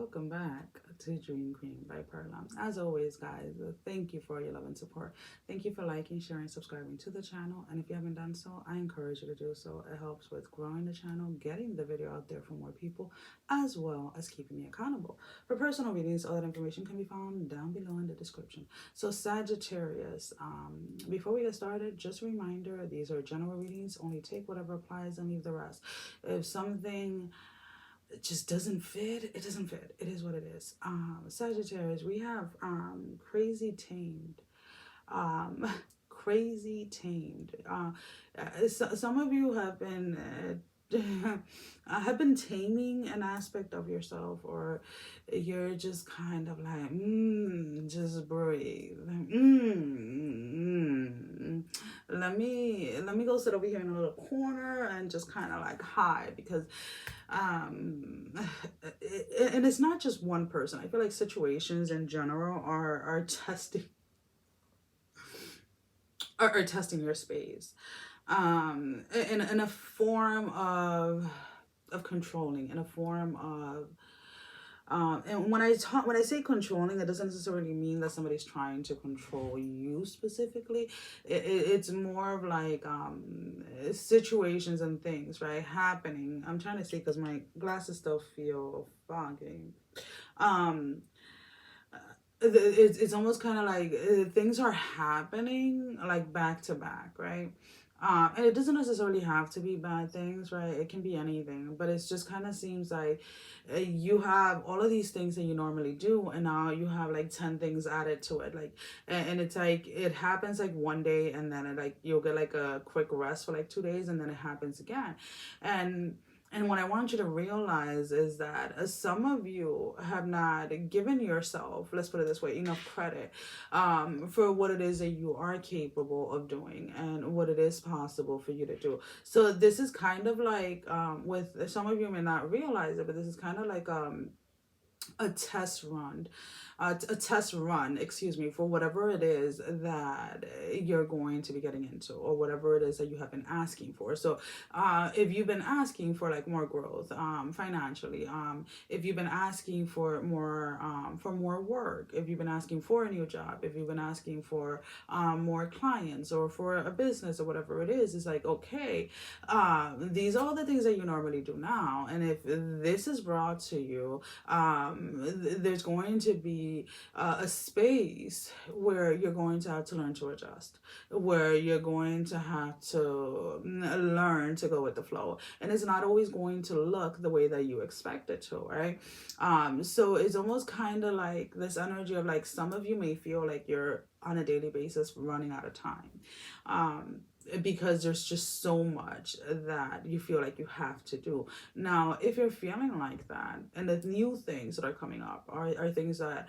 welcome back to Dream Queen by Perla'S. As always, guys, thank you for your love and support. Thank you for liking, sharing, subscribing to the channel. And if you haven't done so, I encourage you to do so. It helps with growing the channel, getting the video out there for more people, as well as keeping me accountable. For personal readings, all that information can be found down below in the description. So Sagittarius, before we get started, just a reminder, these are general readings. Only take whatever applies and leave the rest. If something it just doesn't fit, it doesn't fit. It is what it is. Sagittarius, we have crazy tamed. um Crazy tamed. Some of you have been taming an aspect of yourself, or you're just kind of like, just breathe. Let me go sit over here in a little corner and just kind of like hide, because and it's not just one person. I feel like situations in general are testing, are testing your space, in a form of controlling, in a form of and when I say controlling, it doesn't necessarily mean that somebody's trying to control you specifically. It's more of like situations and things, right, happening. I'm trying to see because my glasses still feel foggy. um it's almost kind of like things are happening like back to back, right? And it doesn't necessarily have to be bad things, right? It can be anything, but it's just kind of seems like you have all of these things that you normally do, and now you have like 10 things added to it, like, and it's like it happens like one day, and then it, like, you'll get like a quick rest for like 2 days, and then it happens again. and and what I want you to realize is that some of you have not given yourself, let's put it this way, enough credit for what it is that you are capable of doing and what it is possible for you to do. So this is kind of like, with some of you may not realize it, but this is kind of like a test run, a test run, excuse me, for whatever it is that you're going to be getting into, or whatever it is that you have been asking for. So if you've been asking for like more growth financially, if you've been asking for more work, if you've been asking for a new job, if you've been asking for more clients, or for a business, or whatever it is, it's like, okay, these are all the things that you normally do now, and if this is brought to you, there's going to be a space where you're going to have to learn to adjust, where you're going to have to learn to go with the flow, and it's not always going to look the way that you expect it to, right? So it's almost kind of like this energy of like, some of you may feel like you're on a daily basis running out of time, because there's just so much that you feel like you have to do. Now, if you're feeling like that, and the new things that are coming up are things that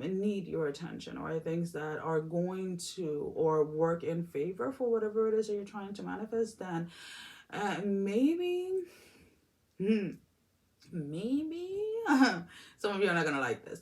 need your attention, or things that are going to or work in favor for whatever it is that you're trying to manifest, then maybe, maybe some of you are not gonna like this.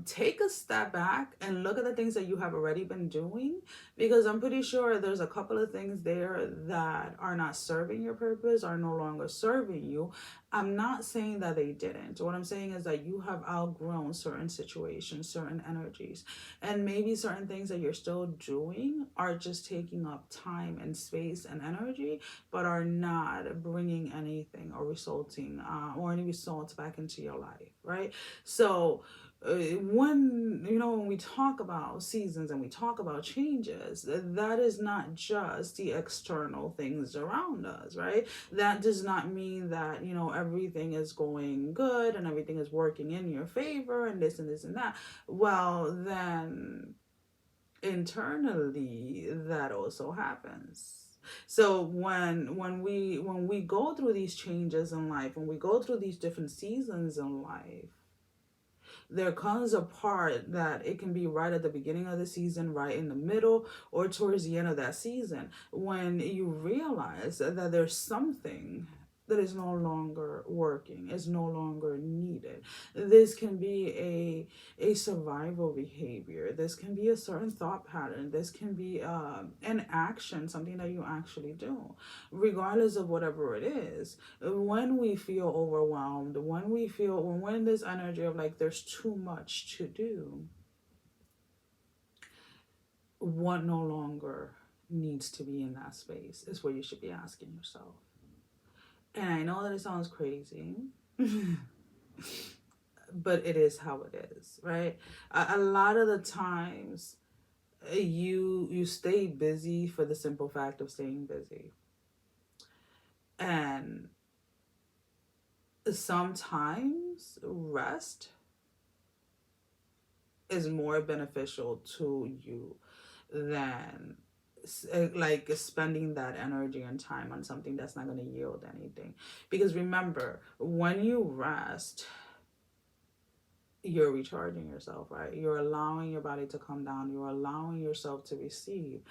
Take a step back and look at the things that you have already been doing, because I'm pretty sure there's a couple of things there that are not serving your purpose, are no longer serving you. I'm not saying that they didn't. What I'm saying is that you have outgrown certain situations, certain energies, and maybe certain things that you're still doing are just taking up time and space and energy, but are not bringing anything or resulting or any results back into your life, right? So when we talk about seasons and we talk about changes, that is not just the external things around us, right? That does not mean that everything is going good and everything is working in your favor and this and this and that. Well, then internally that also happens. So when we go through these changes in life, when we go through these different seasons in life, there comes a part that it can be right at the beginning of the season, right in the middle, or towards the end of that season, when you realize that there's something that is no longer working, is no longer needed. This can be a survival behavior. This can be a certain thought pattern. This can be an action, something that you actually do, regardless of whatever it is. When we feel overwhelmed, when this energy of like there's too much to do, what no longer needs to be in that space is what you should be asking yourself. And I know that it sounds crazy, but it is how it is, right? A lot of the times you stay busy for the simple fact of staying busy. And sometimes rest is more beneficial to you than like spending that energy and time on something that's not going to yield anything. Because remember, when you rest, you're recharging yourself, right? You're allowing your body to come down. You're allowing yourself to receive.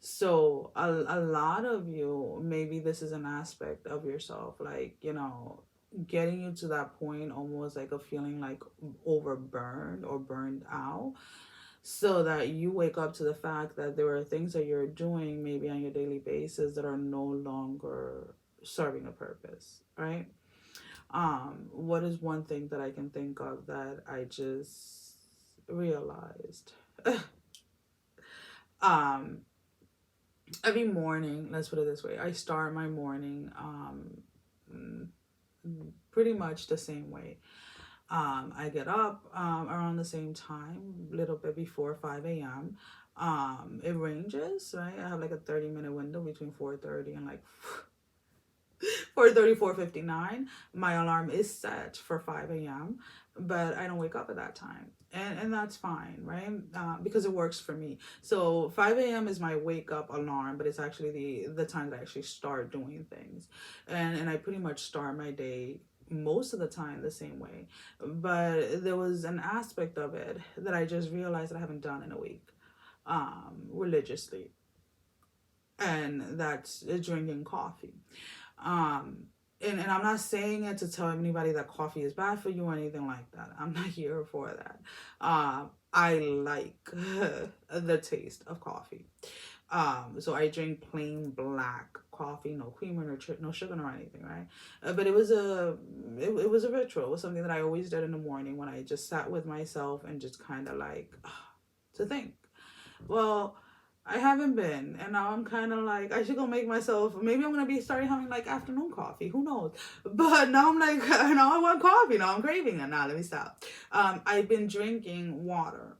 So a lot of you, maybe this is an aspect of yourself, like, you know, getting you to that point almost like a feeling like overburned or burned out, so that you wake up to the fact that there are things that you're doing maybe on your daily basis that are no longer serving a purpose, right? What is one thing that I can think of that I just realized? um every morning, let's put it this way, I start my morning pretty much the same way. I get up around the same time, a little bit before 5 a.m. It ranges, right? I have like a 30-minute window between 4:30 and like 4:30, 4:59. My alarm is set for 5 a.m., but I don't wake up at that time. And that's fine, right? Because it works for me. So 5 a.m. is my wake up alarm, but it's actually the time that I actually start doing things. And I pretty much start my day most of the time the same way. But there was an aspect of it that I just realized that I haven't done in a week, religiously. And that's drinking coffee. And I'm not saying it to tell anybody that coffee is bad for you or anything like that. I'm not here for that. I like the taste of coffee. So I drink plain black coffee, no creamer, no sugar, or anything, right? But it was a ritual. It was something that I always did in the morning when I just sat with myself and just kind of like to think. Well, I haven't been, and now I'm kind of like, I should go make myself, maybe I'm going to be starting having like afternoon coffee, who knows? But now I'm like, now I want coffee, now I'm craving it, now let me stop. I've been drinking water,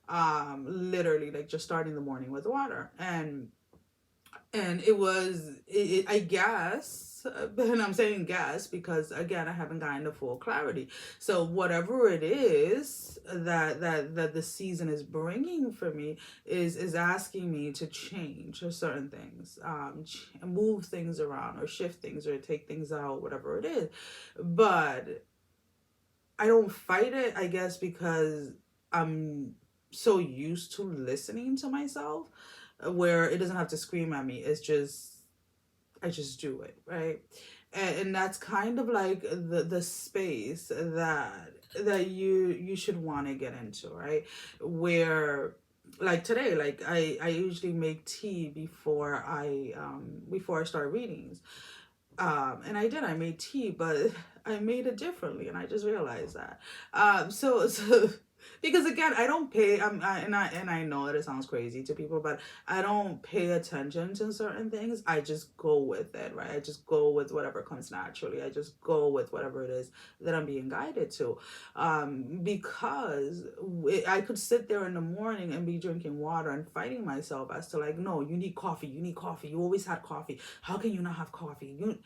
literally like just starting the morning with water, and I guess, and I'm saying guess because again I haven't gotten the full clarity. So whatever it is that the season is bringing for me is asking me to change certain things, move things around or shift things or take things out, whatever it is. But I don't fight it, I guess, because I'm so used to listening to myself, where it doesn't have to scream at me. It's just, I just do it, right? And that's kind of like the space that you should want to get into, right? Where like today, like I usually make tea before I start readings. And I made tea, but I made it differently, and I just realized that. So because again, I don't pay. And I know that it sounds crazy to people, but I don't pay attention to certain things. I just go with it, right? I just go with whatever comes naturally. I just go with whatever it is that I'm being guided to, because I could sit there in the morning and be drinking water and fighting myself as to like, no, you need coffee. You need coffee. You always had coffee. How can you not have coffee?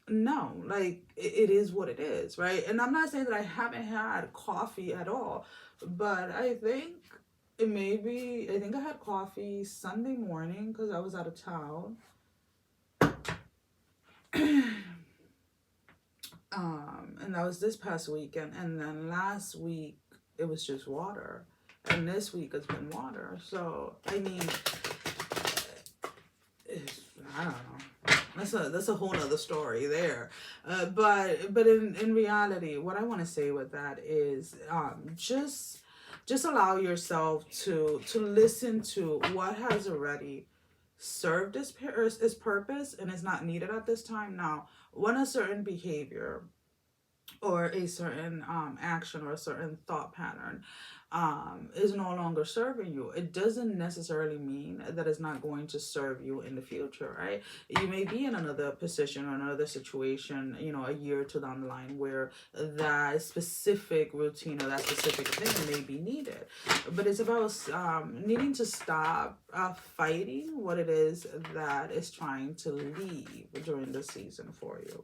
No, like it is what it is, right? And I'm not saying that I haven't had coffee at all, but I think I think I had coffee Sunday morning because I was out of town. And that was this past weekend, and then last week it was just water, and this week it's been water. So I mean, I don't know. That's a whole other story there. But in reality, what I want to say with that is just allow yourself to listen to what has already served its purpose and is not needed at this time. Now, when a certain behavior or a certain action or a certain thought pattern is no longer serving you, it doesn't necessarily mean that it's not going to serve you in the future, right? You may be in another position or another situation, you know, a year or two down the line where that specific routine or that specific thing may be needed. But it's about needing to stop fighting what it is that is trying to leave during the season for you.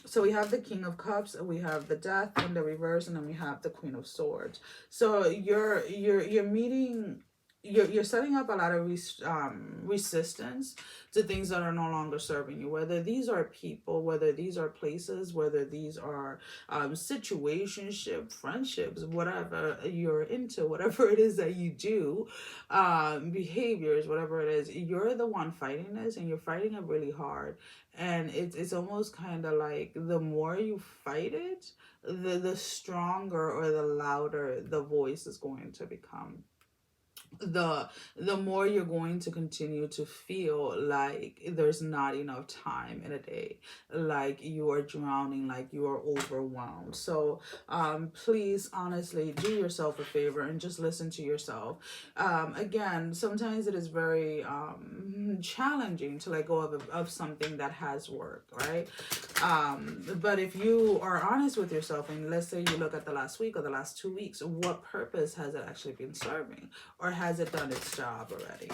So we have the King of Cups, and we have the Death in the reverse, and then we have the Queen of Swords. So you're meeting, you're setting up a lot of resistance to things that are no longer serving you, whether these are people, whether these are places, whether these are situationship, friendships, whatever you're into, whatever it is that you do, behaviors, whatever it is, you're the one fighting this, and you're fighting it really hard. And it's almost kind of like the more you fight it, the stronger or the louder the voice is going to become. The more you're going to continue to feel like there's not enough time in a day, like you are drowning, like you are overwhelmed. So please honestly do yourself a favor and just listen to yourself. Again, sometimes it is very challenging to let go of something that has worked, right? But if you are honest with yourself, and let's say you look at the last week or the last 2 weeks, what purpose has it actually been serving, or has it done its job already?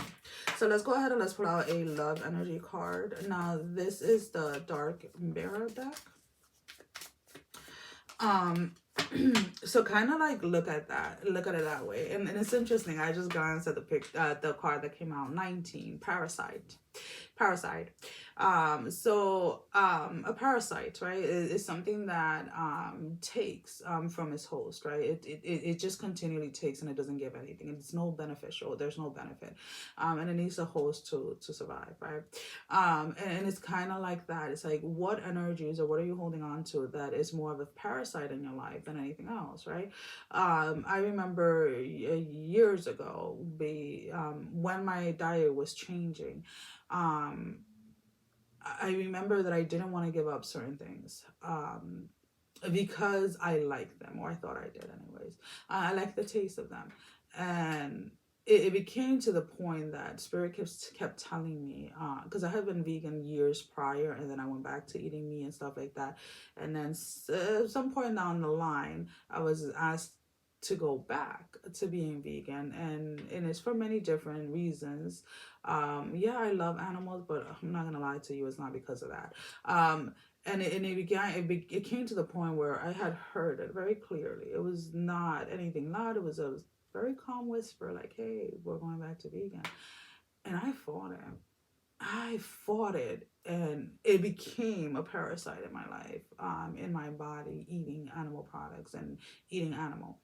So let's go ahead and let's pull out a love energy card. Now this is the Dark Mirror deck. So kind of like look at it that way, and it's interesting. I just glanced at the card that came out, 19, parasite. A parasite, right, is something that takes from its host, right? It just continually takes, and it doesn't give anything. It's no beneficial. There's no benefit, and it needs a host to survive, right? And it's kind of like that. It's like, what energies or what are you holding on to that is more of a parasite in your life than anything else, right? I remember years ago, when my diet was changing, I remember that I didn't want to give up certain things because I liked them, or I thought I did anyways. I liked the taste of them. And it became to the point that Spirit kept telling me, because I had been vegan years prior, and then I went back to eating meat and stuff like that. And then some point down the line, I was asked to go back to being vegan, and it's for many different reasons. Yeah, I love animals, but I'm not gonna lie to you, it's not because of that. It came to the point where I had heard it very clearly. It was not anything loud. It was a very calm whisper, like, hey, we're going back to vegan. And I fought it. And it became a parasite in my life, in my body, eating animal products and eating animal.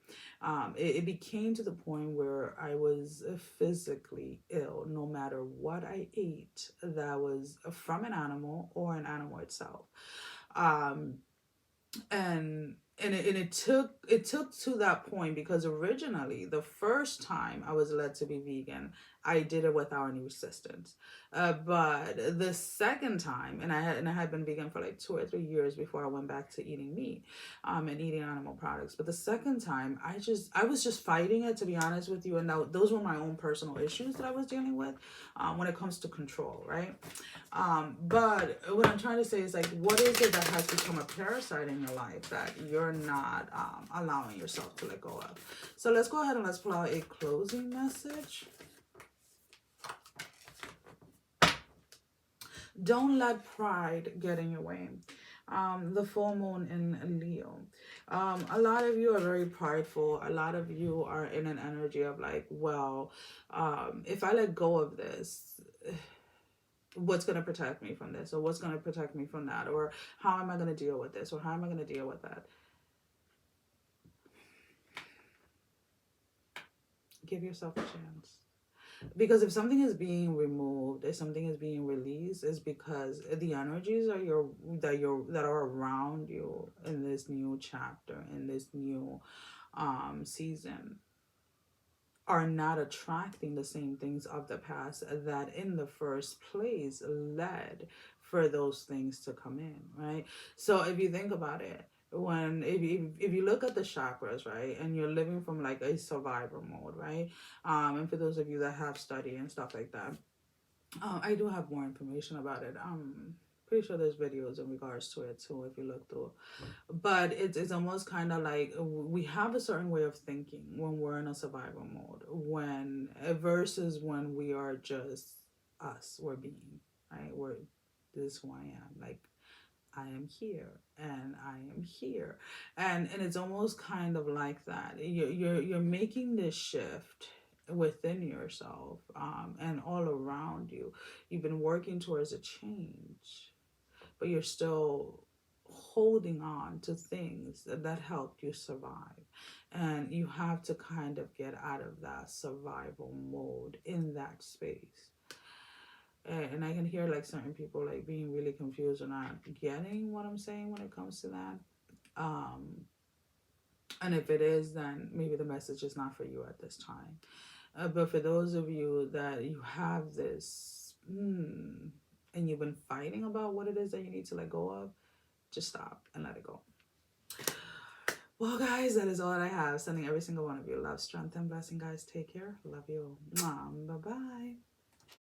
It became to the point where I was physically ill, no matter what I ate that was from an animal or an animal itself. Um, and it took to that point, because originally the first time I was led to be vegan, I did it without any resistance. But the second time, and I had been vegan for like 2 or 3 years before I went back to eating meat, and eating animal products. But the second time, I was just fighting it, to be honest with you, and those were my own personal issues that I was dealing with, when it comes to control, right? But what I'm trying to say is, like, what is it that has become a parasite in your life that you're not allowing yourself to let go of? So let's go ahead and let's pull out a closing message. Don't let pride get in your way. The full moon in Leo. A lot of you are very prideful. A lot of you are in an energy of like, well, if I let go of this, what's going to protect me from this, or what's going to protect me from that, or how am I going to deal with this, or how am I going to deal with that? Give yourself a chance. Because if something is being removed, if something is being released, is because the energies are that are around you in this new chapter, in this new season, are not attracting the same things of the past that in the first place led for those things to come in, right? So if you think about it, when if you look at the chakras, right, and you're living from like a survivor mode, right, and for those of you that have study and stuff like that, I do have more information about it. Pretty sure there's videos in regards to it too if you look through. But it's almost kind of like we have a certain way of thinking when we're in a survival mode, when versus when we are just us, we're being, right? We're this is who I am. Like I am here and I am here, and it's almost kind of like that. You're making this shift within yourself, and all around you. You've been working towards a change, but you're still holding on to things that helped you survive. And you have to kind of get out of that survival mode in that space. And I can hear like certain people like being really confused or not getting what I'm saying when it comes to that. Um, and if it is, then maybe the message is not for you at this time. But for those of you that you have this, and you've been fighting about what it is that you need to let go of, just stop and let it go. Well, guys, that is all that I have. Sending every single one of you love, strength, and blessing, guys. Take care. Love you. Bye bye.